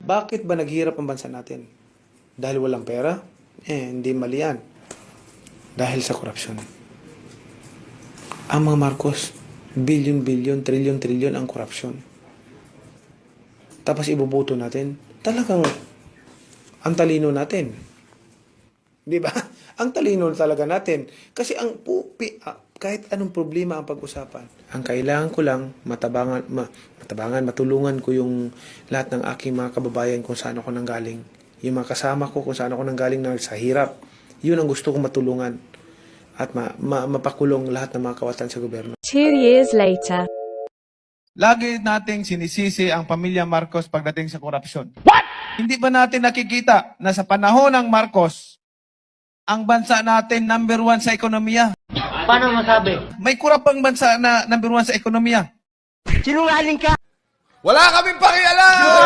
Bakit ba naghihirap ang bansa natin? Dahil walang pera? Hindi mali yan. Dahil sa korupsyon. Ang mga Marcos, bilyon-bilyon, trilyon-trilyon ang korupsyon. Tapos iboboto natin. Talagang ang talino natin. Di ba? Ang talino talaga natin. Kasi kahit anong problema ang pag-usapan, ang kailangan ko lang, matulungan ko yung lahat ng aking mga kababayan kung saan ako nanggaling. Yung mga kasama ko kung saan ako nanggaling na sa hirap. Yun ang gusto kong matulungan. At mapakulong lahat ng mga kawatan sa gobyerno. 2 years later. Lagi nating sinisisi ang pamilya Marcos pagdating sa korupsyon. What? Hindi ba natin nakikita na sa panahon ng Marcos, ang bansa natin number 1 sa ekonomiya? Paano masabi? May kurap ang bansa na number 1 sa ekonomiya. Sinungaling ka! Wala kaming pakialam!